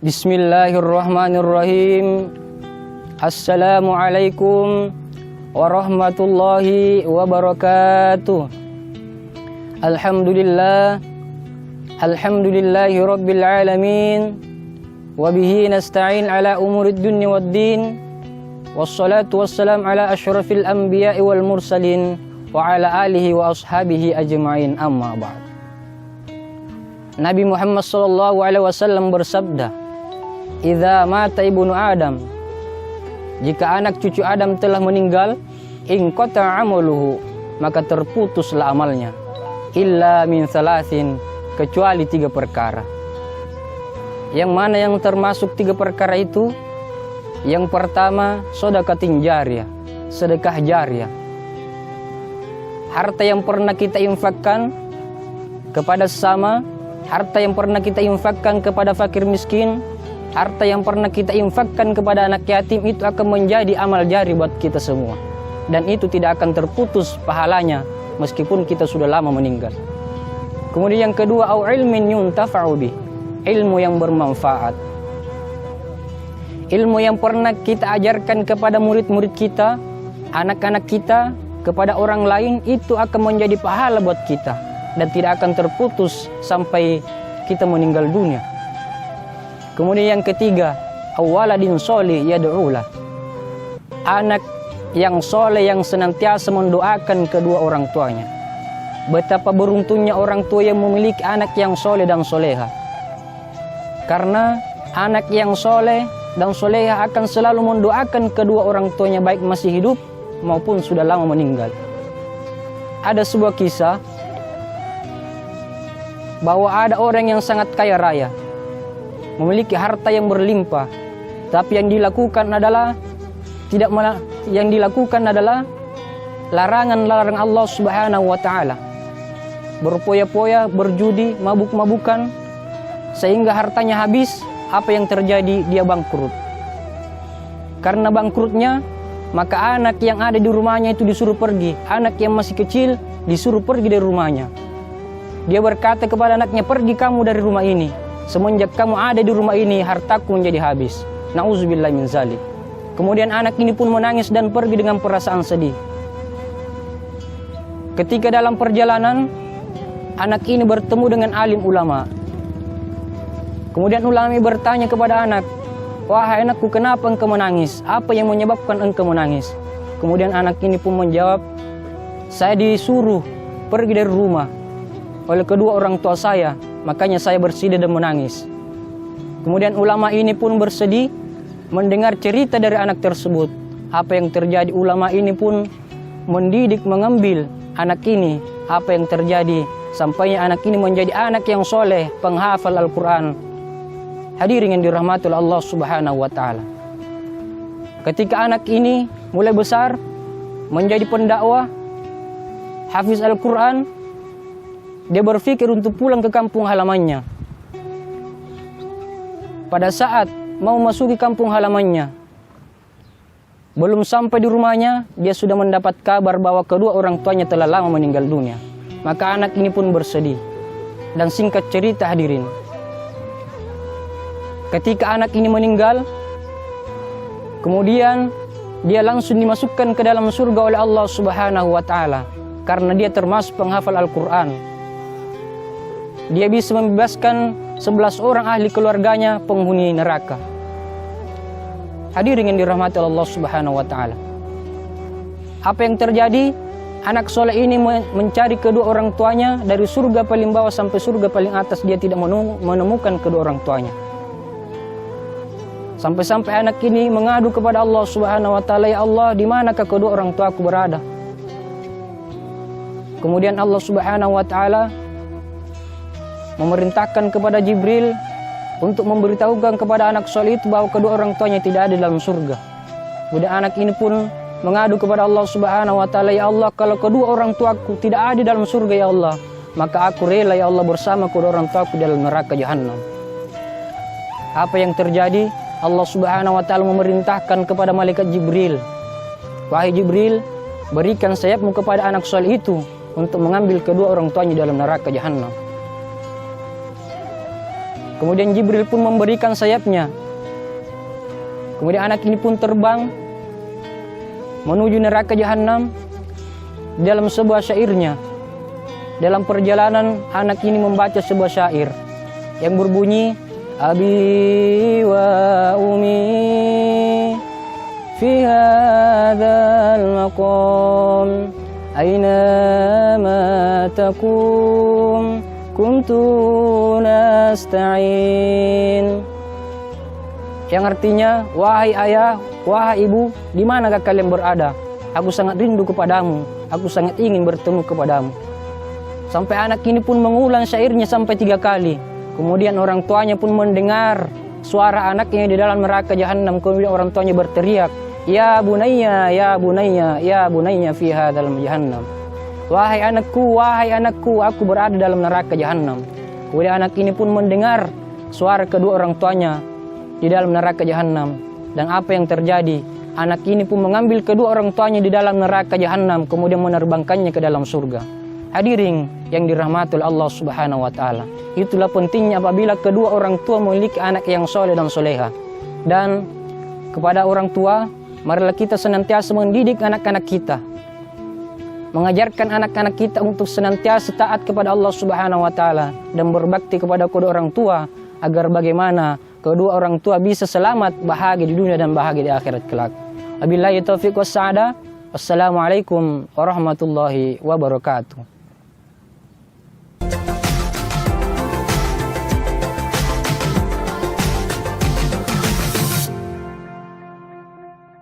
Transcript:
Bismillahirrahmanirrahim. Assalamualaikum warahmatullahi wabarakatuh. Alhamdulillahi rabbil alamin. Wabihi nasta'in ala umurid dunya waddin. Wassalatu wassalam ala asyrafil anbiya'i wal mursalin wa ala alihi wa ashabihi ajma'in, amma ba'd. Nabi Muhammad sallallahu alaihi wasallam bersabda, "Idza mata ibnu Adam," jika anak cucu Adam telah meninggal, inqata amaluhu, maka terputuslah amalnya, illa min thalathin, kecuali 3 perkara. Yang mana yang termasuk 3 perkara itu? Yang pertama, shadaqatin jariyah, sedekah jariyah. Harta yang pernah kita infakkan kepada sesama, harta yang pernah kita infakkan kepada fakir miskin, harta yang pernah kita infakkan kepada anak yatim, itu akan menjadi amal jari buat kita semua. Dan itu tidak akan terputus pahalanya meskipun kita sudah lama meninggal. Kemudian yang kedua, au ilmin yuntafa'u bih, ilmu yang bermanfaat. Ilmu yang pernah kita ajarkan kepada murid-murid kita, anak-anak kita, kepada orang lain, itu akan menjadi pahala buat kita dan tidak akan terputus sampai kita meninggal dunia. Kemudian yang ketiga, awaladin sholih yad'ulah, anak yang soleh yang senantiasa mendoakan kedua orang tuanya. Betapa beruntungnya orang tua yang memiliki anak yang soleh dan soleha, karena anak yang soleh dan soleha akan selalu mendoakan kedua orang tuanya, baik masih hidup maupun sudah lama meninggal. Ada sebuah kisah bahwa ada orang yang sangat kaya raya, memiliki harta yang berlimpah, tapi yang dilakukan adalah larangan-larangan Allah Subhanahu wa taala. Berpoya-poya, berjudi, mabuk-mabukan, sehingga hartanya habis. Apa yang terjadi? Dia bangkrut. Karena bangkrutnya, maka anak yang ada di rumahnya itu disuruh pergi. Anak yang masih kecil disuruh pergi dari rumahnya. Dia berkata kepada anaknya, "Pergi kamu dari rumah ini. Semenjak kamu ada di rumah ini, hartaku menjadi habis." Nauzubillah min zalik. Kemudian anak ini pun menangis dan pergi dengan perasaan sedih. Ketika dalam perjalanan, anak ini bertemu dengan alim ulama. Kemudian ulama ini bertanya kepada anak, "Wahai anakku, kenapa engkau menangis? Apa yang menyebabkan engkau menangis?" Kemudian anak ini pun menjawab, "Saya disuruh pergi dari rumah oleh kedua orang tua saya, makanya saya bersedih dan menangis." Kemudian ulama ini pun bersedih mendengar cerita dari anak tersebut. Apa yang terjadi? Ulama ini pun mendidik, mengambil anak ini. Apa yang terjadi? Sampainya anak ini menjadi anak yang soleh, penghafal Al-Quran. Hadirin yang dirahmati Allah Subhanahu wa taala. Ketika anak ini mulai besar, menjadi pendakwah, hafiz Al-Quran, dia berpikir untuk pulang ke kampung halamannya. Pada saat mau masuki kampung halamannya, belum sampai di rumahnya, dia sudah mendapat kabar bahwa kedua orang tuanya telah lama meninggal dunia. Maka anak ini pun bersedih. Dan singkat cerita hadirin, ketika anak ini meninggal, kemudian dia langsung dimasukkan ke dalam surga oleh Allah Subhanahu wa taala, karena dia termasuk penghafal Al-Quran. Dia bisa membebaskan 11 orang ahli keluarganya penghuni neraka. Hadirin yang dirahmati Allah Subhanahu wa taala. Apa yang terjadi? Anak soleh ini mencari kedua orang tuanya dari surga paling bawah sampai surga paling atas, dia tidak menemukan kedua orang tuanya. Sampai-sampai anak ini mengadu kepada Allah Subhanahu wa taala, "Ya Allah, di manakah kedua orang tuaku berada?" Kemudian Allah Subhanahu wa taala memerintahkan kepada Jibril untuk memberitahukan kepada anak soleh itu bahwa kedua orang tuanya tidak ada dalam surga. Kemudian anak ini pun mengadu kepada Allah Subhanahu wa taala, "Ya Allah, kalau kedua orang tuaku tidak ada dalam surga ya Allah, maka aku rela ya Allah bersama kedua orang tuaku dalam neraka jahanam." Apa yang terjadi? Allah Subhanahu wa taala memerintahkan kepada malaikat Jibril, "Wahai Jibril, berikan sayapmu kepada anak soleh itu untuk mengambil kedua orang tuanya dalam neraka jahanam." Kemudian Jibril pun memberikan sayapnya. Kemudian anak ini pun terbang menuju neraka Jahanam. Dalam sebuah syairnya, dalam perjalanan anak ini membaca sebuah syair yang berbunyi, Abi wa umi fi hadzal maqam aina ma takum kuntu nasta'in. Yang artinya, wahai ayah, wahai ibu, di manakah kalian berada? Aku sangat rindu kepadamu, aku sangat ingin bertemu kepadamu. Sampai anak ini pun mengulang syairnya sampai 3 kali. Kemudian orang tuanya pun mendengar suara anaknya di dalam neraka Jahanam. Kemudian orang tuanya berteriak, Ya bunayya, ya bunayya, ya bunayya fi hadzal Jahannam. Wahai anakku, aku berada dalam neraka Jahanam. Kemudian anak ini pun mendengar suara kedua orang tuanya di dalam neraka Jahanam. Dan apa yang terjadi? Anak ini pun mengambil kedua orang tuanya di dalam neraka Jahanam, kemudian menerbangkannya ke dalam surga. Hadirin yang dirahmati Allah Subhanahu wa taala. Itulah pentingnya apabila kedua orang tua memiliki anak yang soleh dan soleha. Dan kepada orang tua, marilah kita senantiasa mendidik anak-anak kita. Mengajarkan anak-anak kita untuk senantiasa taat kepada Allah Subhanahu wa taala dan berbakti kepada kedua orang tua agar bagaimana kedua orang tua bisa selamat, bahagia di dunia dan bahagia di akhirat kelak. Wabillahi taufiq was sa'adah. Wassalamualaikum warahmatullahi wabarakatuh.